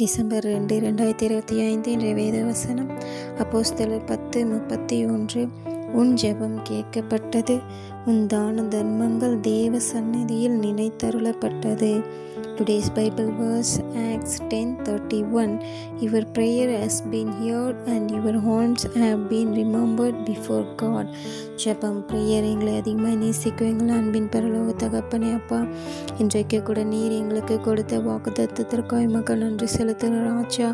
December 2, 2025 இன்றைய வேத வசனம் அப்போஸ்தலர் 10:31. உன் ஜெபம் கேட்கப்பட்டது, உன் தான தர்மங்கள் தேவ சந்நிதியில் நினைத்தருளப்பட்டது. Today's Bible verse, Acts 10:31. Your prayer has been heard and your horns have been remembered before God. ஜெபம் ப்ரேயர் எங்களை அதிகமாக நேசிக்கும் எங்கள் அன்பின் பரலோக தகப்பனே அப்பா, இன்றைக்கு கூட நீர் எங்களுக்கு கொடுத்த வாக்குத்தத்தத்திற்காக மக்கள் நன்றி செலுத்துகிற ராஜா.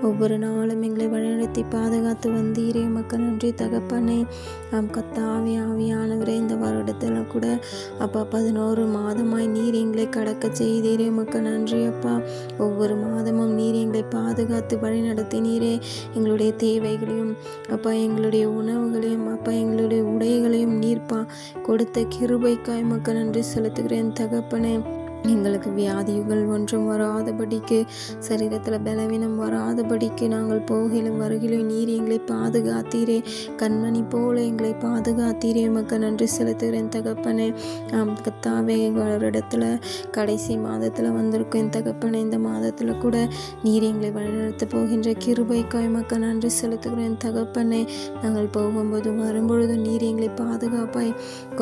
ஒவ்வொரு நாளும் எங்களை வழிநடத்தி பாதுகாத்து வந்தீரே மக்கள் நன்றி தகப்பனே. கர்த்தாவே ஆவியானவரே, இந்த வருடத்தில் கூட அப்பா 11 மாதமாய் நீர் எங்களை கடக்க செய்தீரே மக்கள் நன்றி அப்பா. ஒவ்வொரு மாதமும் நீர் எங்களை பாதுகாத்து வழி நடத்தினீரே. எங்களுடைய தேவைகளையும் அப்பா, எங்களுடைய உணவுகளையும் அப்பா, எங்களுடைய உடைகளையும் நீர்ப்பா கொடுத்த கிருபைக்காய் மக்கள் நன்றி செலுத்துகிறேன் தகப்பனே. எங்களுக்கு வியாதிகள் ஒன்றும் வராதபடிக்கு, சரீரத்தில் பலவீனம் வராதபடிக்கு நாங்கள் போகிலும் வருகிலும் நீர் எங்களை பாதுகாத்தீரே. கண்மணி போல எங்களை பாதுகாத்தீரே மக்கள் நன்றி செலுத்துகிறேன் தகப்பனே. கர்த்தாவே, ஒரு இடத்துல கடைசி மாதத்தில் வந்திருக்கேன் தகப்பனே. இந்த மாதத்தில் கூட நீர் எங்களை வழிநடத்த போகின்ற கிருபைக்காய் மக்கள் நன்றி செலுத்துகிறேன் தகப்பனே. நாங்கள் போகும்போது வரும்பொழுது நீர் எங்களை பாதுகாப்பாய்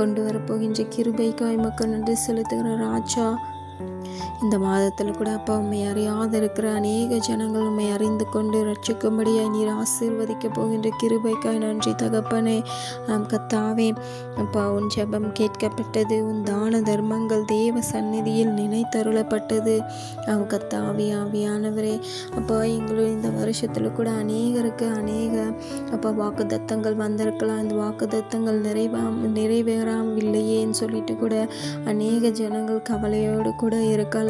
கொண்டு வரப்போகின்ற கிருபைக்காய் மக்கள் நன்றி செலுத்துகிற ராஜா. இந்த மாதத்தில் கூட அப்பா, உண்மை அறியாத இருக்கிற அநேக ஜனங்கள் உண்மை அறிந்து கொண்டு ரட்சிக்கும்படியாய் நீர் ஆசீர்வதிக்க போகின்ற கிருபைக்காய் நன்றி தகப்பனே. கர்த்தாவே அப்பா, உன் ஜெபம் கேட்கப்பட்டது, உன் தான தர்மங்கள் தேவ சந்நிதியில் நினைத்தருளப்பட்டது. கர்த்தாவே ஆவியானவரே அப்பா, எங்களுடைய இந்த வருஷத்தில் கூட அநேகருக்கு அநேக அப்பா வாக்குத்தத்தங்கள் வந்திருக்கலாம். இந்த வாக்குத்தத்தங்கள் நிறைவேறாமல்லையேன்னு சொல்லிட்டு கூட அநேக ஜனங்கள் கவலையோடு கூட இருக்கலாம்.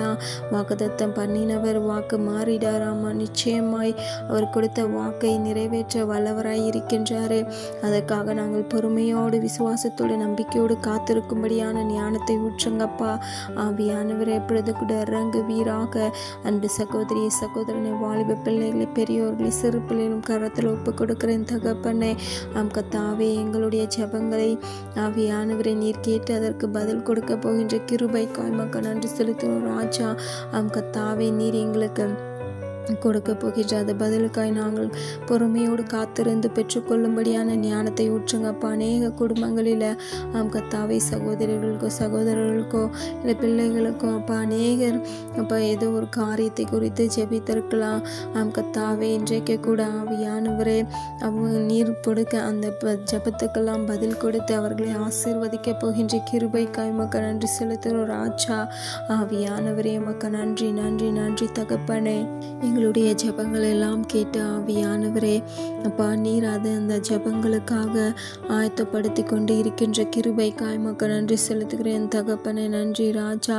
வாக்குத்தத்தம் பண்ணினவர் வாக்கு மாறிடாராமா. நிச்சயமாய் அவர் கொடுத்த வாக்கை நிறைவேற்ற வல்லவராய் இருக்கின்றாரு. அதற்காக நாங்கள் பொறுமையோடு விசுவாசத்தோடு நம்பிக்கையோடு காத்திருக்கும்படியான ஞானத்தை ஊற்றுங்கப்பா. ஆவியானவரை எப்பொழுது கூட இறங்குவீராக. அன்பு சகோதரி சகோதரனை, வாலிப பிள்ளைகளை, பெரியோர்களை, சிறு பிள்ளைகளும் கரத்தில் ஒப்பு கொடுக்கிறேன் தகப்பனே. கர்த்தாவே, எங்களுடைய ஜெபங்களை ஆவியானவரை நீர் கேட்டு அதற்கு பதில் கொடுக்க போகின்ற கிருபைக்காய் மக்கள் நன்றி செலுத்துகிறோம் ராஜா. கர்த்தாவே, நீர் எங்களுக்கு கொடுக்க போகின்ற அது பதிலுக்காய் நாங்கள் பொறுமையோடு காத்திருந்து பெற்றுக்கொள்ளும்படியான ஞானத்தை ஊற்றுங்கப்பா. அநேக குடும்பங்களில் கர்த்தாவே, சகோதரர்களுக்கோ இல்லை பிள்ளைகளுக்கோ அப்பா அநேகர் அப்பா ஏதோ ஒரு காரியத்தை குறித்து ஜெபித்திருக்கலாம். கர்த்தாவே, இன்றைக்கு கூட ஆவியானவரே அவங்க நீர் கொடுக்க அந்த ஜெபத்துக்கெல்லாம் பதில் கொடுத்து அவர்களை ஆசீர்வதிக்க போகின்ற கிருபைக்காய் மக்கள் நன்றி செலுத்துகிறோம் ராஜா. ஆவியானவரே மக்கள் நன்றி நன்றி நன்றி தகப்பனே. எங்களுடைய ஜெபங்கள் எல்லாம் கேட்டு ஆவியானவரே அப்பா, நீர் அது அந்த ஜெபங்களுக்காக ஆயத்தப்படுத்தி கொண்டு இருக்கின்ற கிருபைக்காய் மக்கள் நன்றி செலுத்துகிறேன் தகப்பனே. நன்றி ராஜா.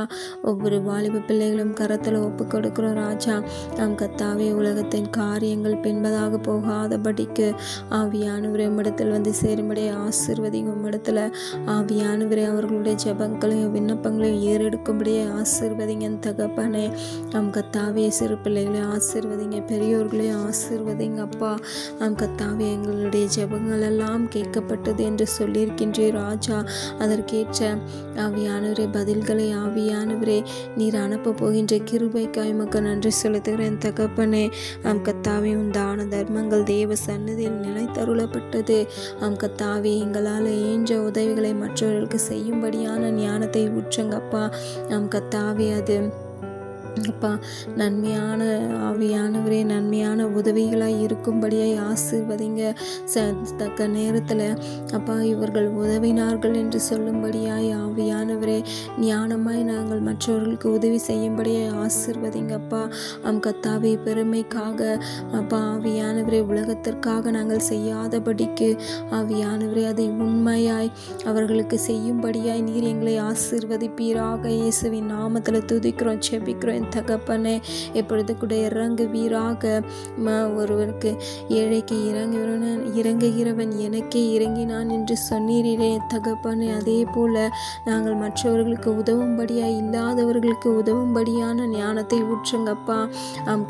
ஒவ்வொரு வாலிப பிள்ளைகளும் கரத்தில் ஒப்பு கொடுக்கிறோம் ராஜா. கர்த்தாவே, உலகத்தின் காரியங்கள் பின்பதாக போகாதபடிக்கு ஆவியானவரே உம்மிடத்தில் வந்து சேரும்படியே ஆசீர்வதிங்க. உம்மிடத்தில் ஆவியானவரே அவர்களுடைய ஜெபங்களையும் விண்ணப்பங்களையும் ஏறெடுக்கும்படியே ஆசீர்வதிங்க தகப்பனே. கர்த்தாவே, சிறு பிள்ளைகளை ஆசீர்வதிங்க, பெரியோர்களையும் ஆசீர்வதிங்க அப்பா. கர்த்தாவே, எங்களுடைய ஜெபங்கள் எல்லாம் கேட்கப்பட்டது என்று சொல்லியிருக்கின்றே ராஜா. அதற்கேற்ற ஆவியானவரே பதில்களை ஆவியானவரே நீர் அனுப்ப போகின்ற கிருபைக்காய் மக்கள் நன்றி செலுத்துகிறேன் தகப்பனே. கர்த்தாவே, உன் தான தர்மங்கள் தேவ சந்நிதியில் நிலைத்தருளப்பட்டது. கர்த்தாவே, எங்களால் இயன்ற உதவிகளை மற்றவர்களுக்கு செய்யும்படியான ஞானத்தை ஊற்றுங்கப்பா. கர்த்தாவே, அது அப்பா நன்மையான ஆவியானவரே நன்மையான உதவிகளாய் இருக்கும்படியாய் ஆசீர்வதிங்க. தக்க நேரத்தில் அப்பா இவர்கள் உதவினார்கள் என்று சொல்லும்படியாய் ஆவியானவரே ஞானமாய் நாங்கள் மற்றவர்களுக்கு உதவி செய்யும்படியாய் ஆசீர்வதிங்கப்பா. கர்த்தாவே, பெருமைக்காக அப்பா ஆவியானவரே உலகத்திற்காக நாங்கள் செய்யாதபடிக்கு ஆவியானவரே அதை உண்மையாய் அவர்களுக்கு செய்யும்படியாய் நீர் எங்களை ஆசீர்வதிப்பீராக. இயேசுவின் நாமத்தில் துதிக்கிறோம் ஜெபிக்கிறோம் தகப்பனே. எப்பொழுது கூட இறங்குவீராக. ஒருவருக்கு ஏழைக்கு இறங்குகிறவன் எனக்கே இறங்கினான் என்று சொன்னீரே தகப்பனே. அதே போல நாங்கள் மற்றவர்களுக்கு உதவும்படியாய் இல்லாதவர்களுக்கு உதவும்படியான ஞானத்தை ஊற்றுங்கப்பா.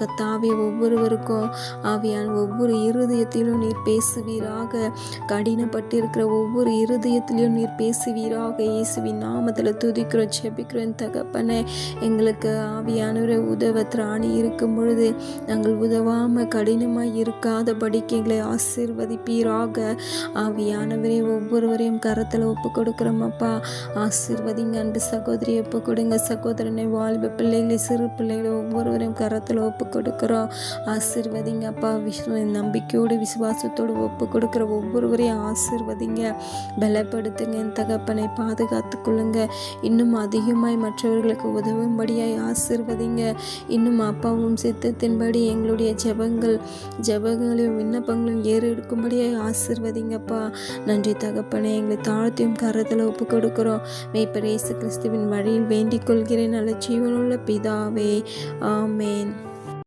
கர்த்தாவே, ஒவ்வொருவருக்கும் ஆவியான ஒவ்வொரு இருதயத்திலும் நீர் பேசுவீராக. கடினப்பட்டிருக்கிற ஒவ்வொரு இருதயத்திலும் நீர் பேசுவீராக. இயேசுவின் நாமத்தில் துதிக்கிறோம் ஜெபிக்கிறோம் தகப்பனே. எங்களுக்கு ஆவியான ஆவியானவரை உதவ திராணி இருக்கும் பொழுது நாங்கள் உதவாமல் கடினமாய் இருக்காதபடிக்கு எங்களை ஆசீர்வதிப்பீராக. ஆவியானவரே ஒவ்வொருவரையும் கரத்தில் ஒப்பு கொடுக்குறோம் அப்பா. ஆசீர்வதிங்க. அன்பு சகோதரி ஒப்பு கொடுங்க. சகோதரனை, வாலிப பிள்ளைகளை, சிறு பிள்ளைகளை ஒவ்வொருவரையும் கரத்தில் ஒப்பு கொடுக்குறோம். ஆசீர்வதிங்க அப்பா. நம்பிக்கையோடு விசுவாசத்தோடு ஒப்பு கொடுக்குற ஒவ்வொருவரையும் ஆசீர்வதிங்க, பலப்படுத்துங்க. என் தகப்பனை பாதுகாத்து கொள்ளுங்க. இன்னும் அதிகமாய் மற்றவர்களுக்கு உதவும்படியாய் ஆசீர்வதிங்க. இன்னும் அப்பாவும் சித்தத்தின்படி எங்களுடைய ஜெபங்களையும் விண்ணப்பங்களையும் ஏறெடுக்கும்படியாய் ஆசீர்வதிங்கப்பா. நன்றி தகப்பனே. எங்களை தாழ்த்தியும் கரத்தில் ஒப்பு கொடுக்கிறோம். மேய்ப்பர் இயேசு கிறிஸ்துவின் வழியில் வேண்டிக் கொள்கிறேன் நல்ல ஜீவனுள்ள பிதாவே. ஆமேன்.